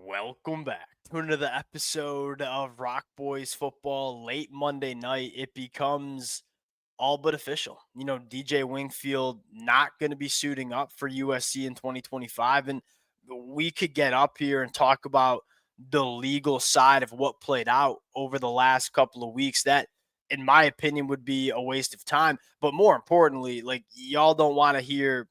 Welcome back to another episode of Rock Boys Football. Late Monday night, it becomes all but official. DJ Wingfield not going to be suiting up for USC in 2025. And we could get up here and talk about the legal side of what played out over the last couple of weeks. That, in my opinion, would be a waste of time. But more importantly, y'all don't want to hear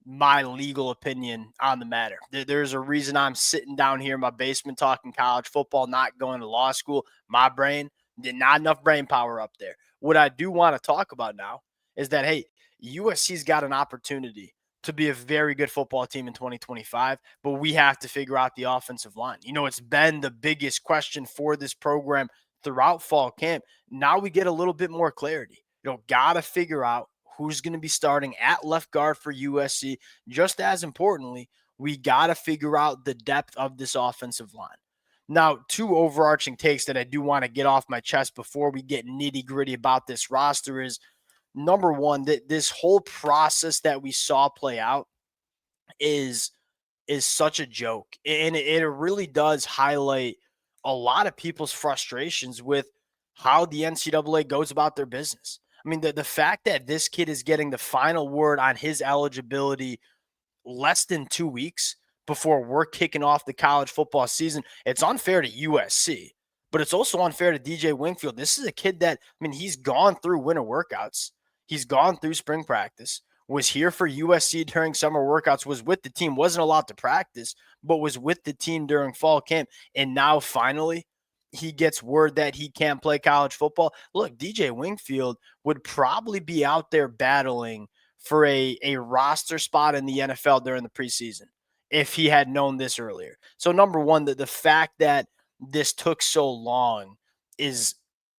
my legal opinion on the matter. There's a reason I'm sitting down here in my basement talking college football, not going to law school. My brain, not enough brain power up there. What I do want to talk about now is that, hey, USC's got an opportunity to be a very good football team in 2025, but we have to figure out the offensive line. It's been the biggest question for this program throughout fall camp. Now we get a little bit more clarity. Got to figure out who's going to be starting at left guard for USC. Just as importantly, we got to figure out the depth of this offensive line. Now, two overarching takes that I do want to get off my chest before we get nitty-gritty about this roster is, number one, that this whole process that we saw play out is such a joke. And it really does highlight a lot of people's frustrations with how the NCAA goes about their business. I mean, the fact that this kid is getting the final word on his eligibility less than 2 weeks before we're kicking off the college football season, it's unfair to USC, but it's also unfair to DJ Wingfield. This is a kid that, he's gone through winter workouts. He's gone through spring practice, was here for USC during summer workouts, was with the team, wasn't allowed to practice, but was with the team during fall camp. And now finally, he gets word that he can't play college football. Look, DJ Wingfield would probably be out there battling for a roster spot in the NFL during the preseason if he had known this earlier. So number one, the fact that this took so long is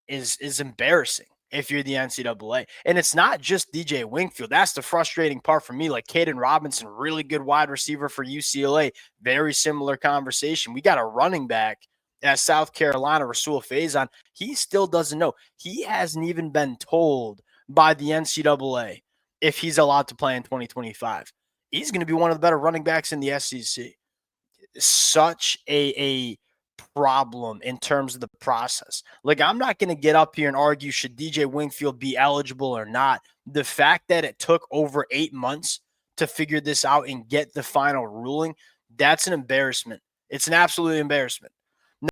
embarrassing if you're the NCAA. And it's not just DJ Wingfield. That's the frustrating part for me. Like Caden Robinson, really good wide receiver for UCLA. Very similar conversation. We got a running back at South Carolina, Rasul Faison. He still doesn't know. He hasn't even been told by the NCAA if he's allowed to play in 2025. He's going to be one of the better running backs in the SEC. Such a problem in terms of the process. Like, I'm not going to get up here and argue should DJ Wingfield be eligible or not. The fact that it took over 8 months to figure this out and get the final ruling, that's an embarrassment. It's an absolute embarrassment.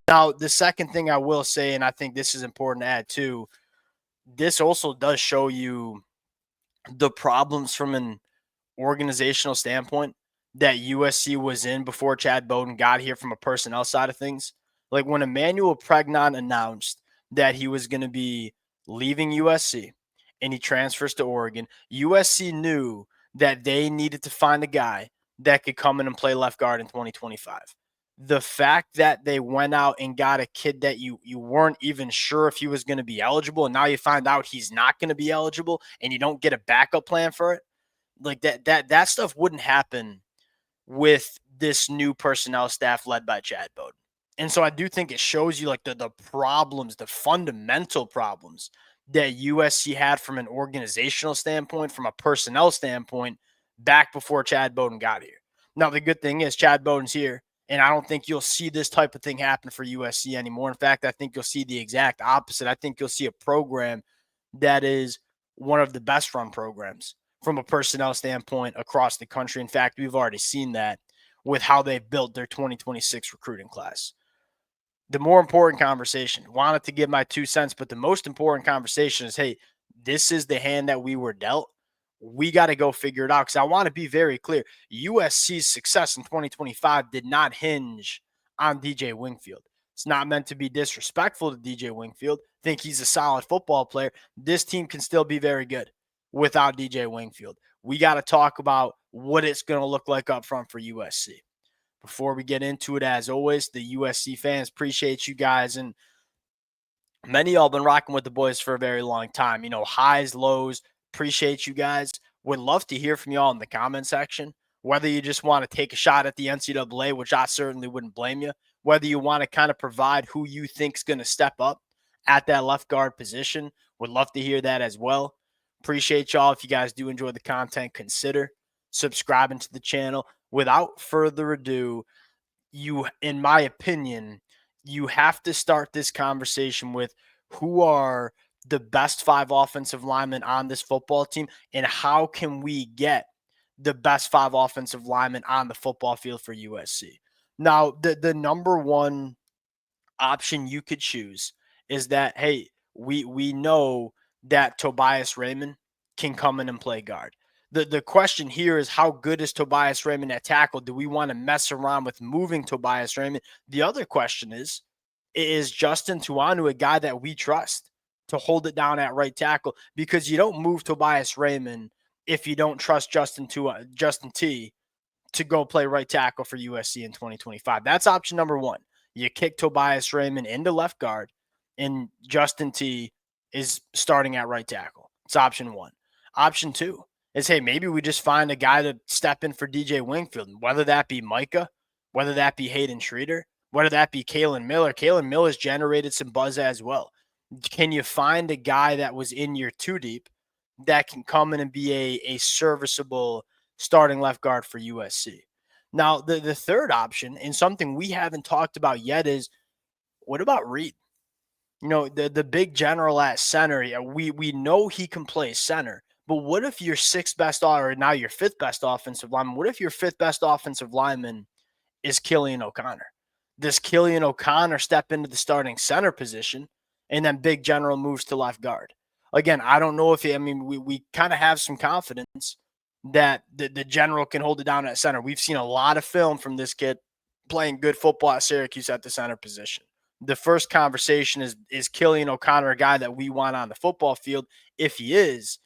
Now, the second thing I will say, and I think this is important to add too, this also does show you the problems from an organizational standpoint that USC was in before Chad Bowden got here from a personnel side of things. Like when Emmanuel Pregnon announced that he was going to be leaving USC and he transfers to Oregon, USC knew that they needed to find a guy that could come in and play left guard in 2025. The fact that they went out and got a kid that you weren't even sure if he was going to be eligible, and now you find out he's not going to be eligible and you don't get a backup plan for it, like that stuff wouldn't happen with this new personnel staff led by Chad Bowden. And so I do think it shows you like the problems, the fundamental problems that USC had from an organizational standpoint, from a personnel standpoint, back before Chad Bowden got here. Now, the good thing is Chad Bowden's here, and I don't think you'll see this type of thing happen for USC anymore. In fact, I think you'll see the exact opposite. I think you'll see a program that is one of the best run programs from a personnel standpoint across the country. In fact, we've already seen that with how they've built their 2026 recruiting class. The more important conversation, wanted to give my 2 cents, but the most important conversation is, hey, this is the hand that we were dealt. We got to go figure it out, because I want to be very clear. USC's success in 2025 did not hinge on DJ Wingfield. It's not meant to be disrespectful to DJ Wingfield. I think he's a solid football player. This team can still be very good without DJ Wingfield. We got to talk about what it's going to look like up front for USC. Before we get into it, as always, the USC fans, appreciate you guys. And many of y'all been rocking with the boys for a very long time. Highs, lows, appreciate you guys. Would love to hear from y'all in the comment section, whether you just want to take a shot at the NCAA, which I certainly wouldn't blame you, whether you want to kind of provide who you think's going to step up at that left guard position. Would love to hear that as well. Appreciate y'all. If you guys do enjoy the content, consider subscribing to the channel. Without further ado, in my opinion, you have to start this conversation with who are the best 5 offensive linemen on this football team, and how can we get the best 5 offensive linemen on the football field for USC. Now, the number one option you could choose is that, hey, we know that Tobias Raymond can come in and play guard. The question here is, how good is Tobias Raymond at tackle? Do we want to mess around with moving Tobias Raymond? The other question is Justin Tuanu a guy that we trust to hold it down at right tackle? Because you don't move Tobias Raymond if you don't trust Justin T to go play right tackle for USC in 2025. That's option number one. You kick Tobias Raymond into left guard, and Justin T is starting at right tackle. It's option one. Option two is, hey, maybe we just find a guy to step in for DJ Wingfield, whether that be Micah, whether that be Hayden Schroeder, whether that be Kalen Miller. Kalen Miller's generated some buzz as well. Can you find a guy that was in your two deep that can come in and be a serviceable starting left guard for USC? Now, the third option, and something we haven't talked about yet, is what about Reed? The big general at center. Yeah, we know he can play center, but what if your sixth best, or now your fifth best offensive lineman? What if your fifth best offensive lineman is Killian O'Connor? Does Killian O'Connor step into the starting center position, and then big general moves to left guard? Again, I don't know if we kind of have some confidence that the general can hold it down at center. We've seen a lot of film from this kid playing good football at Syracuse at the center position. The first conversation is Killian O'Connor a guy that we want on the football field? If he is,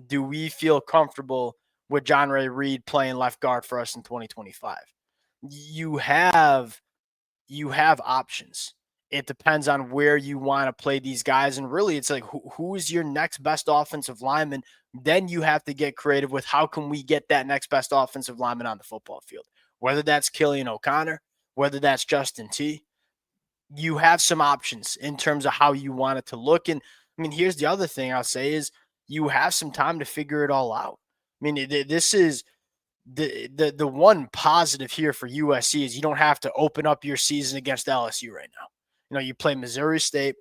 do we feel comfortable with John Ray Reed playing left guard for us in 2025? You have options. It depends on where you want to play these guys. And really, it's like, who is your next best offensive lineman? Then you have to get creative with, how can we get that next best offensive lineman on the football field? Whether that's Killian O'Connor, whether that's Justin T, you have some options in terms of how you want it to look. And here's the other thing I'll say is, you have some time to figure it all out. This is the one positive here for USC is you don't have to open up your season against LSU right now. You play Missouri State,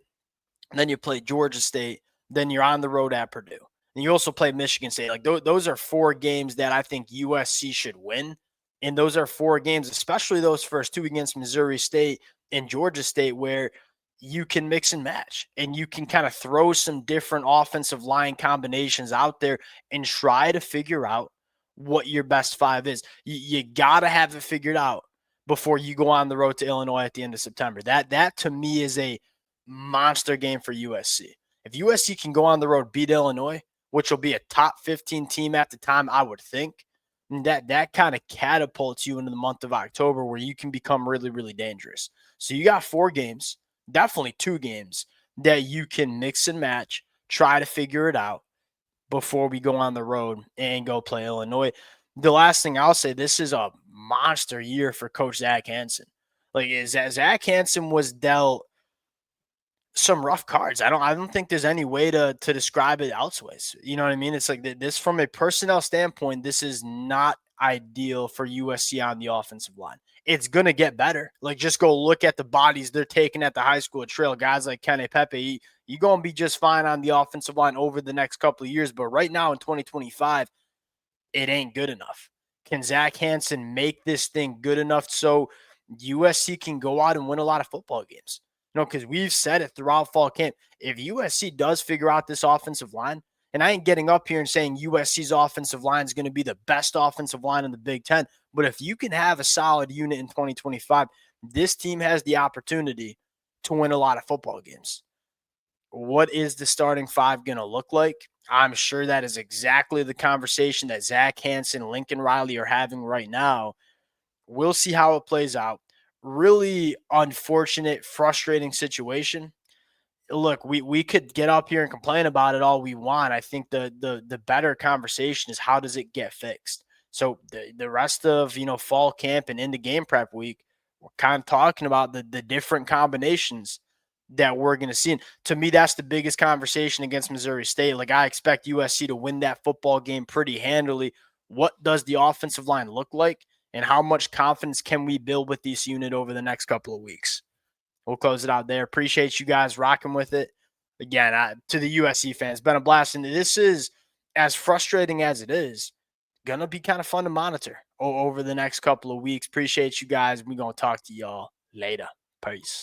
then you play Georgia State, then you're on the road at Purdue. And you also play Michigan State. Like, those are 4 games that I think USC should win. And those are 4 games, especially those first 2 against Missouri State and Georgia State, where you can mix and match and you can kind of throw some different offensive line combinations out there and try to figure out what your best 5 is. You got to have it figured out before you go on the road to Illinois at the end of September. That to me is a monster game for USC. If USC can go on the road, beat Illinois, which will be a top 15 team at the time, I would think, that kind of catapults you into the month of October, where you can become really, really dangerous. So you got 4 games, definitely 2 games that you can mix and match, try to figure it out before we go on the road and go play Illinois. The last thing I'll say, this is a monster year for Coach Zach Hansen. Like, Zach Hansen was dealt some rough cards. I don't think there's any way to describe it elsewise. You know what I mean? It's like this, from a personnel standpoint, this is not ideal for USC on the offensive line. It's going to get better. Like, just go look at the bodies they're taking at the high school trail. Guys like Kenny Pepe, you're going to be just fine on the offensive line over the next couple of years. But right now in 2025, it ain't good enough. Can Zach Hansen make this thing good enough so USC can go out and win a lot of football games? Because we've said it throughout fall camp. If USC does figure out this offensive line, and I ain't getting up here and saying USC's offensive line is going to be the best offensive line in the Big Ten, but if you can have a solid unit in 2025, this team has the opportunity to win a lot of football games. What is the starting 5 going to look like? I'm sure that is exactly the conversation that Zach Hansen, Lincoln Riley are having right now. We'll see how it plays out. Really unfortunate, frustrating situation. Look, we could get up here and complain about it all we want. I think the better conversation is, how does it get fixed? So the rest of fall camp and into game prep week, we're kind of talking about the different combinations that we're going to see. And to me, that's the biggest conversation against Missouri State. Like, I expect USC to win that football game pretty handily. What does the offensive line look like? And how much confidence can we build with this unit over the next couple of weeks? We'll close it out there. Appreciate you guys rocking with it. Again, to the USC fans, been a blast. And this is, as frustrating as it is, going to be kind of fun to monitor over the next couple of weeks. Appreciate you guys. We're going to talk to y'all later. Peace.